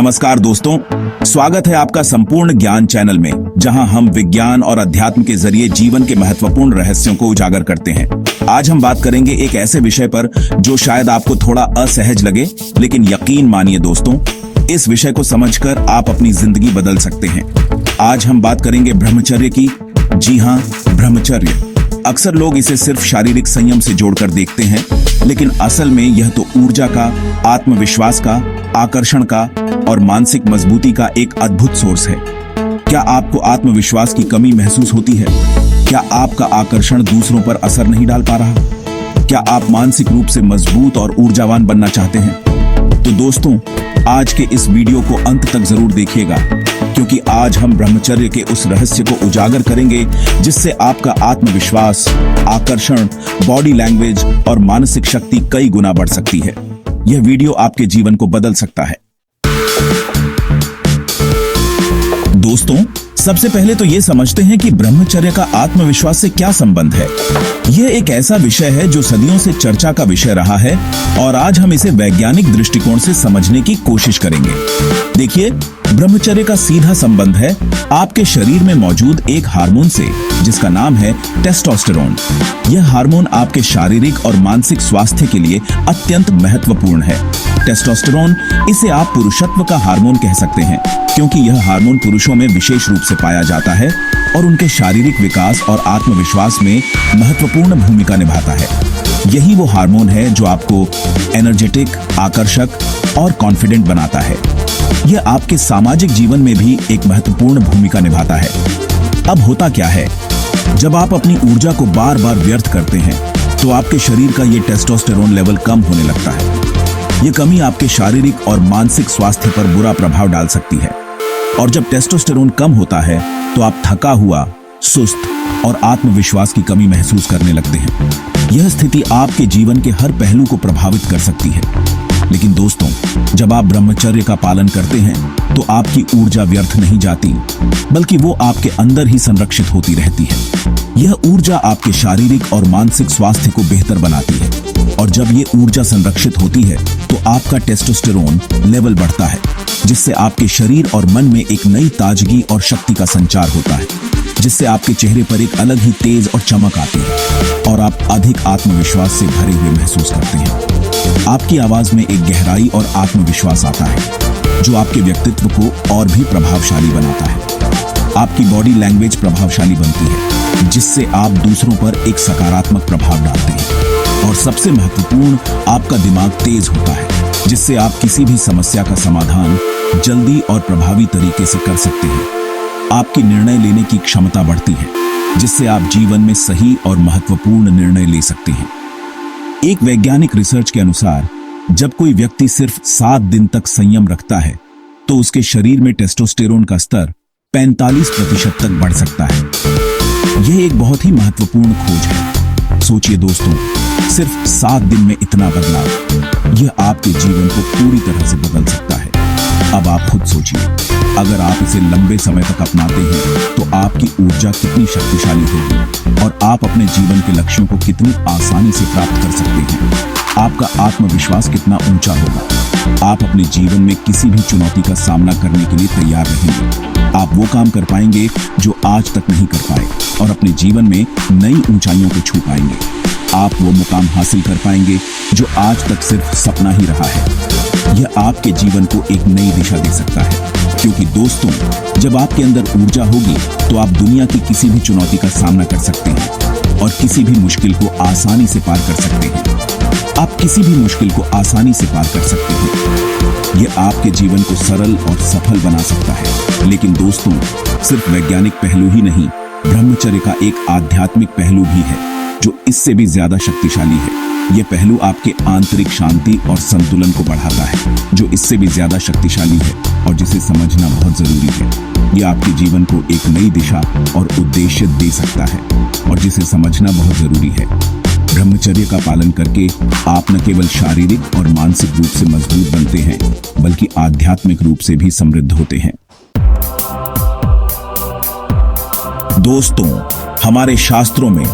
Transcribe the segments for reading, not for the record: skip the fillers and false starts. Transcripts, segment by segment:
नमस्कार दोस्तों, स्वागत है आपका संपूर्ण ज्ञान चैनल में, जहां हम विज्ञान और अध्यात्म के जरिए जीवन के महत्वपूर्ण रहस्यों को उजागर करते हैं। आज हम बात करेंगे एक ऐसे विषय पर जो शायद आपको थोड़ा असहज लगे, लेकिन यकीन मानिए दोस्तों, इस विषय को समझकर आप अपनी जिंदगी बदल सकते हैं। आज हम बात करेंगे ब्रह्मचर्य की। जी हाँ, ब्रह्मचर्य। अक्सर लोग इसे सिर्फ शारीरिक संयम से जोड़कर देखते हैं, लेकिन असल में यह तो ऊर्जा का, आत्मविश्वास का, आकर्षण का और मानसिक मजबूती का एक अद्भुत सोर्स है। क्या आपको आत्मविश्वास की कमी महसूस होती है? क्या आपका आकर्षण दूसरों पर असर नहीं डाल पा रहा? क्या आप मानसिक रूप से मजबूत और ऊर्जावान बनना चाहते हैं? तो दोस्तों, आज के इस वीडियो को अंत तक जरूर देखिएगा, क्योंकि आज हम ब्रह्मचर्य के उस रहस्य को उजागर करेंगे जिससे आपका आत्मविश्वास, आकर्षण, बॉडी लैंग्वेज और मानसिक शक्ति कई गुना बढ़ सकती है। यह वीडियो आपके जीवन को बदल सकता है। दोस्तों, सबसे पहले तो ये समझते हैं कि ब्रह्मचर्य का आत्मविश्वास से क्या संबंध है। यह एक ऐसा विषय है जो सदियों से चर्चा का विषय रहा है और आज हम इसे वैज्ञानिक दृष्टिकोण से समझने की कोशिश करेंगे। देखिए, ब्रह्मचर्य का सीधा संबंध है आपके शरीर में मौजूद एक हार्मोन से, जिसका नाम है टेस्टोस्टेरोन। यह हार्मोन आपके शारीरिक और मानसिक स्वास्थ्य के लिए अत्यंत महत्वपूर्ण है। टेस्टोस्टेरोन, इसे आप पुरुषत्व का हार्मोन कह सकते हैं, क्योंकि यह हार्मोन पुरुषों में विशेष रूप से पाया जाता है और उनके शारीरिक विकास और आत्मविश्वास में महत्वपूर्ण भूमिका निभाता है। यही वो हार्मोन है जो आपको एनर्जेटिक, आकर्षक और कॉन्फिडेंट बनाता है। यह आपके सामाजिक जीवन में भी एक महत्वपूर्ण भूमिका निभाता है। अब होता क्या है, जब आप अपनी ऊर्जा को बार बार व्यर्थ करते हैं, तो आपके शरीर का यह टेस्टोस्टेरोन लेवल कम होने लगता है। यह कमी आपके शारीरिक और मानसिक स्वास्थ्य पर बुरा प्रभाव डाल सकती है। और जब टेस्टोस्टेरोन कम होता है, तो आप थका हुआ, सुस्त और आत्मविश्वास की कमी महसूस करने लगते हैं। यह स्थिति आपके जीवन के हर पहलू को प्रभावित कर सकती है। लेकिन दोस्तों, जब आप ब्रह्मचर्य का पालन करते हैं, तो आपकी ऊर्जा व्यर्थ नहीं जाती, बल्कि वो आपके अंदर ही संरक्षित होती रहती है। यह ऊर्जा आपके शारीरिक और मानसिक स्वास्थ्य को बेहतर बनाती है। और जब ये ऊर्जा संरक्षित होती है, तो आपका टेस्टोस्टेरोन लेवल बढ़ता है, जिससे आपके शरीर और मन में एक नई ताजगी और शक्ति का संचार होता है, जिससे आपके चेहरे पर एक अलग ही तेज और चमक आती है और आप अधिक आत्मविश्वास से भरे हुए महसूस करते हैं। आपकी आवाज में एक गहराई और आत्मविश्वास आता है, जो आपके व्यक्तित्व को और भी प्रभावशाली बनाता है। आपकी बॉडी लैंग्वेज प्रभावशाली बनती है, जिससे आप दूसरों पर एक सकारात्मक प्रभाव डालते हैं। और सबसे महत्वपूर्ण, आपका दिमाग तेज होता है, जिससे आप किसी भी समस्या का समाधान जल्दी और प्रभावी तरीके से कर सकते हैं। आपकी निर्णय लेने की क्षमता बढ़ती है, जिससे आप जीवन में सही और महत्वपूर्ण निर्णय ले सकते हैं। एक वैज्ञानिक रिसर्च के अनुसार, जब कोई व्यक्ति सिर्फ 7 दिन तक संयम रखता है, तो उसके शरीर में टेस्टोस्टेरोन का स्तर 45% तक बढ़ सकता है। यह एक बहुत ही महत्वपूर्ण खोज है। सोचिए दोस्तों, सिर्फ 7 दिन में इतना बदलाव, यह आपके जीवन को पूरी तरह से बदल सकता है। अब आप खुद सोचिए, अगर आप इसे लंबे समय तक अपनाते हैं, तो आपकी ऊर्जा कितनी शक्तिशाली होगी और आप अपने जीवन के लक्ष्यों को कितनी आसानी से प्राप्त कर सकते हैं। आपका आत्मविश्वास कितना ऊंचा होगा। आप अपने जीवन में किसी भी चुनौती का सामना करने के लिए तैयार रहेंगे। आप वो काम कर पाएंगे जो आज तक नहीं कर पाए और अपने जीवन में नई ऊंचाइयों को छू पाएंगे। आप वो मुकाम हासिल कर पाएंगे जो आज तक सिर्फ सपना ही रहा है। यह आपके जीवन को एक नई दिशा दे सकता है, क्योंकि दोस्तों, जब आपके अंदर ऊर्जा होगी, तो आप दुनिया की किसी भी चुनौती का सामना कर सकते हैं और किसी भी मुश्किल को आसानी से पार कर सकते हैं। आप किसी भी मुश्किल को आसानी से पार कर सकते हैं। यह आपके जीवन को सरल और सफल बना सकता है। लेकिन दोस्तों, सिर्फ वैज्ञानिक पहलू ही नहीं, ब्रह्मचर्य का एक आध्यात्मिक पहलू भी है, जो इससे भी ज्यादा शक्तिशाली है। यह पहलू आपके आंतरिक शांति और संतुलन को बढ़ाता है, जो इससे भी ज्यादा शक्तिशाली है और जिसे समझना बहुत जरूरी है। यह आपके जीवन को एक नई दिशा और उद्देश्य दे सकता है और जिसे समझना बहुत जरूरी है। ब्रह्मचर्य का पालन करके आप न केवल शारीरिक और मानसिक रूप से मजबूत बनते हैं, बल्कि आध्यात्मिक रूप से भी समृद्ध होते हैं। दोस्तों, हमारे शास्त्रों में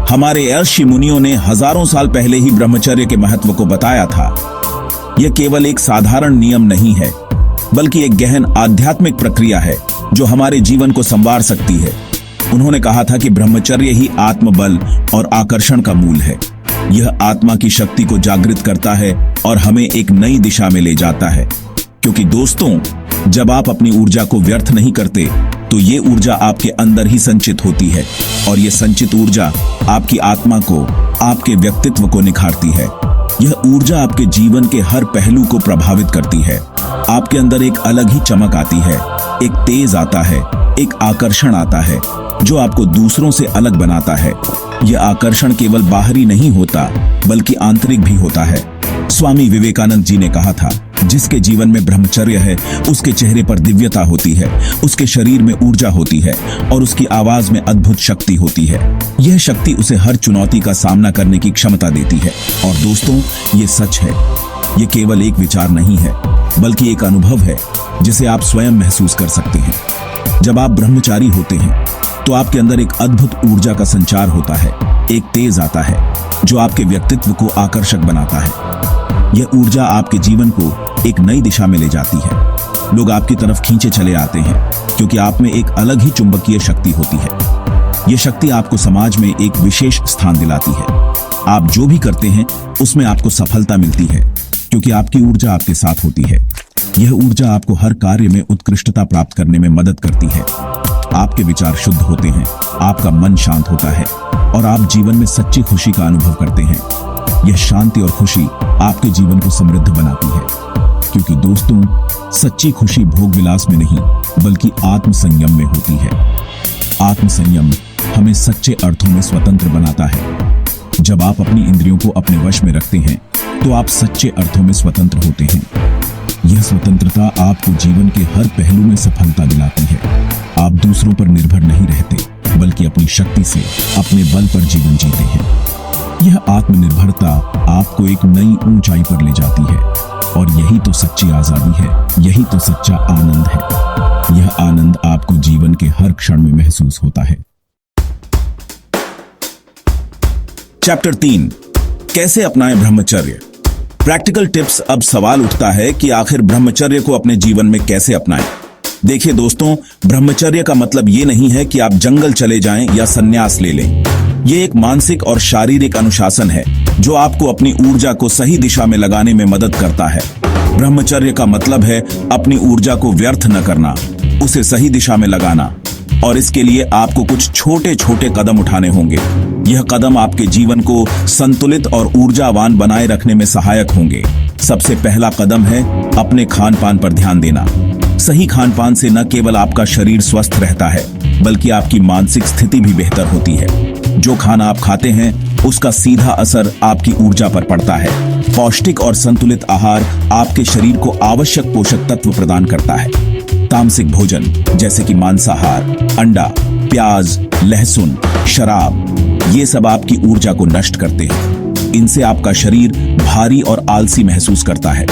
हमारे ऋषि मुनियों ने हजारों साल पहले ही ब्रह्मचर्य के महत्व को बताया था। यह केवल एक साधारण नियम नहीं है, बल्कि एक गहन आध्यात्मिक प्रक्रिया है जो हमारे जीवन को संवार सकती है। उन्होंने कहा था कि ब्रह्मचर्य ही आत्मबल और आकर्षण का मूल है। यह आत्मा की शक्ति को जागृत करता है और हमें एक नई दिशा में ले जाता है। क्योंकि दोस्तों, जब आप अपनी ऊर्जा को व्यर्थ नहीं करते तो ये ऊर्जा आपके अंदर ही संचित होती है और ये संचित ऊर्जा आपकी आत्मा को, आपके व्यक्तित्व को निखारती है। यह ऊर्जा आपके जीवन के हर पहलू को प्रभावित करती है। आपके अंदर एक अलग ही चमक आती है, एक तेज आता है, एक आकर्षण आता है जो आपको दूसरों से अलग बनाता है। यह आकर्षण केवल बाहरी नहीं होता बल्कि आंतरिक भी होता है। स्वामी विवेकानंद जी ने कहा था, जिसके जीवन में ब्रह्मचर्य है उसके चेहरे पर दिव्यता होती है, उसके शरीर में ऊर्जा होती है और उसकी आवाज में अद्भुत शक्ति होती है। यह शक्ति उसे हर चुनौती का सामना करने की क्षमता देती है। और दोस्तों, ये सच है। ये केवल एक विचार नहीं है बल्कि एक अनुभव है जिसे आप स्वयं महसूस कर सकते हैं। जब आप ब्रह्मचारी होते हैं तो आपके अंदर एक अद्भुत ऊर्जा का संचार होता है, एक तेज आता है जो आपके व्यक्तित्व को आकर्षक बनाता है। यह ऊर्जा आपके जीवन को एक नई दिशा में ले जाती है। लोग आपकी तरफ खींचे चले आते हैं क्योंकि आप में एक अलग ही चुंबकीय शक्ति होती है। यह शक्ति आपको समाज में एक विशेष स्थान दिलाती है। आप जो भी करते हैं उसमें आपको सफलता मिलती है क्योंकि आपकी ऊर्जा आपके साथ होती है। यह ऊर्जा आपको हर कार्य में उत्कृष्टता प्राप्त करने में मदद करती है। आपके विचार शुद्ध होते हैं, आपका मन शांत होता है और आप जीवन में सच्ची खुशी का अनुभव करते हैं। यह शांति और खुशी आपके जीवन को समृद्ध बनाती है। क्योंकि दोस्तों, सच्ची खुशी भोग विलास में नहीं बल्कि आत्म संयम में होती है। आत्म संयम हमें सच्चे अर्थों में स्वतंत्र बनाता है। जब आप अपनी इंद्रियों को अपने वश में रखते हैं तो आप सच्चे अर्थों में स्वतंत्र होते हैं। यह स्वतंत्रता आपको जीवन के हर पहलू में सफलता दिलाती है। आप दूसरों पर निर्भर नहीं रहते बल्कि अपनी शक्ति से, अपने बल पर जीवन जीते हैं। यह आत्मनिर्भरता आपको एक नई ऊंचाई पर ले जाती है और यही तो सच्ची आजादी है, यही तो सच्चा आनंद है। यह आनंद आपको जीवन के हर क्षण में महसूस होता है। चैप्टर 3, कैसे अपनाएं ब्रह्मचर्य। Practical tips. अब सवाल उठता है कि आखिर ब्रह्मचर्य को अपने जीवन में कैसे अपनाएं। देखिए दोस्तों, ब्रह्मचर्य का मतलब ये नहीं है कि आप जंगल चले जाएं या संन्यास ले लें। ये एक मानसिक और शारीरिक अनुशासन है जो आपको अपनी ऊर्जा को सही दिशा में लगाने में मदद करता है। ब्रह्मचर्य का मतलब है अपनी ऊर्जा को व्यर्थ न करना, उसे सही दिशा में लगाना। और इसके लिए आपको कुछ छोटे छोटे कदम उठाने होंगे। यह कदम आपके जीवन को संतुलित और ऊर्जावान बनाए रखने में सहायक होंगे। सबसे पहला कदम है अपने खान पान पर ध्यान देना। सही खान पान से न केवल आपका शरीर स्वस्थ रहता है बल्कि आपकी मानसिक स्थिति भी बेहतर होती है। जो खाना आप खाते हैं उसका सीधा असर आपकी ऊर्जा पर पड़ता है। पौष्टिक और संतुलित आहार आपके शरीर को आवश्यक पोषक तत्व प्रदान करता है। तामसिक भोजन जैसे कि मांसाहार, अंडा, प्याज, लहसुन, शराब, ये सब आपकी ऊर्जा को नष्ट करते हैं। इनसे आपका शरीर भारी और आलसी महसूस करता है,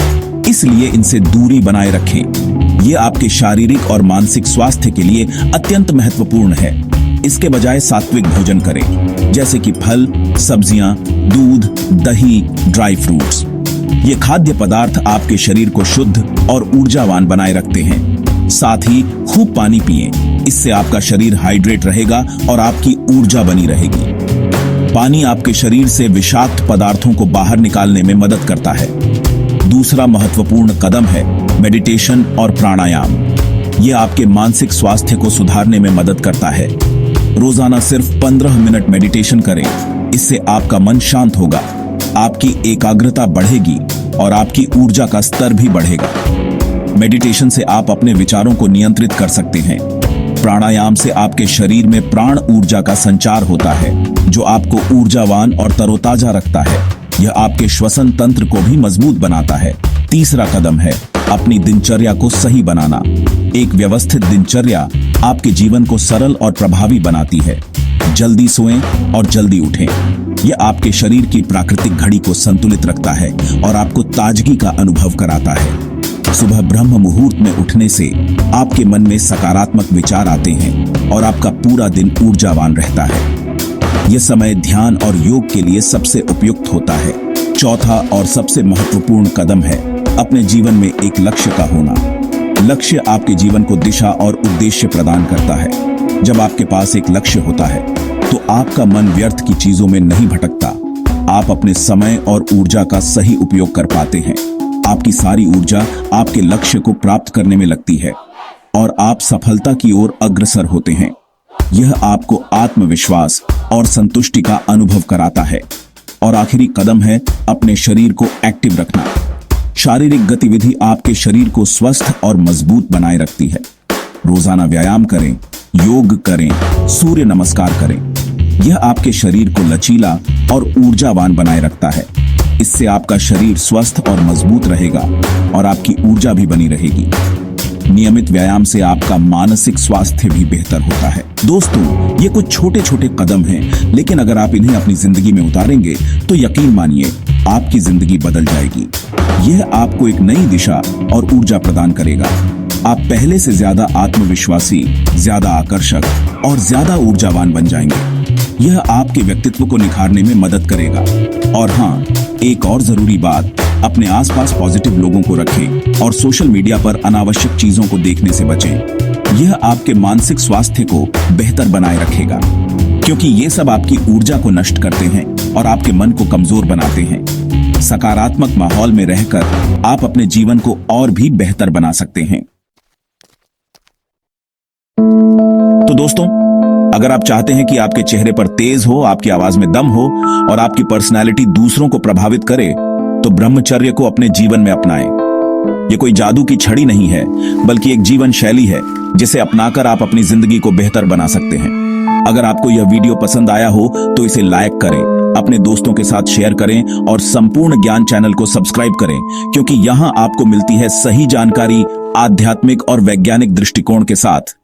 इसलिए इनसे दूरी बनाए रखें। ये आपके शारीरिक और मानसिक स्वास्थ्य के लिए अत्यंत महत्वपूर्ण है। इसके बजाय सात्विक भोजन करें, जैसे कि फल, सब्जियां, दूध, दही, ड्राई फ्रूट्स। ये खाद्य पदार्थ आपके शरीर को शुद्ध और ऊर्जावान बनाए रखते हैं। साथ ही खूब पानी पिएं, इससे आपका शरीर हाइड्रेट रहेगा और आपकी ऊर्जा बनी रहेगी। पानी आपके शरीर से विषाक्त पदार्थों को बाहर निकालने में मदद करता है। दूसरा महत्वपूर्ण कदम है मेडिटेशन और प्राणायाम। यह आपके मानसिक स्वास्थ्य को सुधारने में मदद करता है। रोजाना सिर्फ 15 मिनट मेडिटेशन करें। इससे आपका मन शांत होगा, आपकी एकाग्रता बढ़ेगी और आपकी ऊर्जा का स्तर भी बढ़ेगा। मेडिटेशन से आप अपने विचारों को नियंत्रित कर सकते हैं। प्राणायाम से आपके शरीर में प्राण ऊर्जा का संचार होता है जो आपको ऊर्जावान और तरोताजा रखता है। यह आपके श्वसन तंत्र को भी मजबूत बनाता है। तीसरा कदम है अपनी दिनचर्या को सही बनाना। एक व्यवस्थित दिनचर्या आपके जीवन को सरल और प्रभावी बनाती है। जल्दी सोएं और जल्दी उठें। यह आपके शरीर की प्राकृतिक घड़ी को संतुलित रखता है और आपको ताजगी का अनुभव कराता है। सुबह ब्रह्म मुहूर्त में उठने से आपके मन में सकारात्मक विचार आते हैं और आपका पूरा दिन ऊर्जावान रहता है। यह समय ध्यान और योग के लिए सबसे उपयुक्त होता है। चौथा और सबसे महत्वपूर्ण कदम है अपने जीवन में एक लक्ष्य का होना। लक्ष्य आपके जीवन को दिशा और उद्देश्य प्रदान करता है। जब आपके पास एक लक्ष्य होता है तो आपका मन व्यर्थ की चीजों में नहीं भटकता। आप अपने समय और ऊर्जा का सही उपयोग कर पाते हैं। आपकी सारी ऊर्जा आपके लक्ष्य को प्राप्त करने में लगती है और आप सफलता की ओर अग्रसर होते हैं। यह आपको आत्मविश्वास और संतुष्टि का अनुभव कराता है। और आखिरी कदम है अपने शरीर को एक्टिव रखना। शारीरिक गतिविधि आपके शरीर को स्वस्थ और मजबूत बनाए रखती है। रोजाना व्यायाम करें, योग करें, सूर्य नमस्कार करें। यह आपके शरीर को लचीला और ऊर्जावान बनाए रखता है। इससे आपका शरीर स्वस्थ और मजबूत रहेगा और आपकी ऊर्जा भी बनी रहेगी। नियमित व्यायाम से आपका मानसिक स्वास्थ्य भी बेहतर होता है। दोस्तों, ये कुछ छोटे छोटे कदम हैं, लेकिन अगर आप इन्हें अपनी जिंदगी में उतारेंगे तो यकीन मानिए आपकी जिंदगी बदल जाएगी। यह आपको एक नई दिशा और ऊर्जा प्रदान करेगा। आप पहले से ज्यादा आत्मविश्वासी, ज्यादा आकर्षक और ज्यादा ऊर्जावान बन जाएंगे। यह आपके व्यक्तित्व को निखारने में मदद करेगा। और हाँ, एक और जरूरी बात, अपने आसपास पॉजिटिव लोगों को रखें और सोशल मीडिया पर अनावश्यक चीजों को देखने से बचें। यह आपके मानसिक स्वास्थ्य को बेहतर बनाए रखेगा, क्योंकि ये सब आपकी ऊर्जा को नष्ट करते हैं और आपके मन को कमजोर बनाते हैं। सकारात्मक माहौल में रहकर आप अपने जीवन को और भी बेहतर बना सकते हैं। तो दोस्तों, अगर आप चाहते हैं कि आपके चेहरे पर तेज हो, आपकी आवाज में दम हो और आपकी पर्सनैलिटी दूसरों को प्रभावित करे, तो ब्रह्मचर्य को अपने जीवन में अपनाएं। ये कोई जादू की छड़ी नहीं है, बल्कि एक जीवन शैली है जिसे अपनाकर आप अपनी जिंदगी को बेहतर बना सकते हैं। अगर आपको यह वीडियो पसंद आया हो तो इसे लाइक करें, अपने दोस्तों के साथ शेयर करें और संपूर्ण ज्ञान चैनल को सब्सक्राइब करें, क्योंकि यहां आपको मिलती है सही जानकारी आध्यात्मिक और वैज्ञानिक दृष्टिकोण के साथ।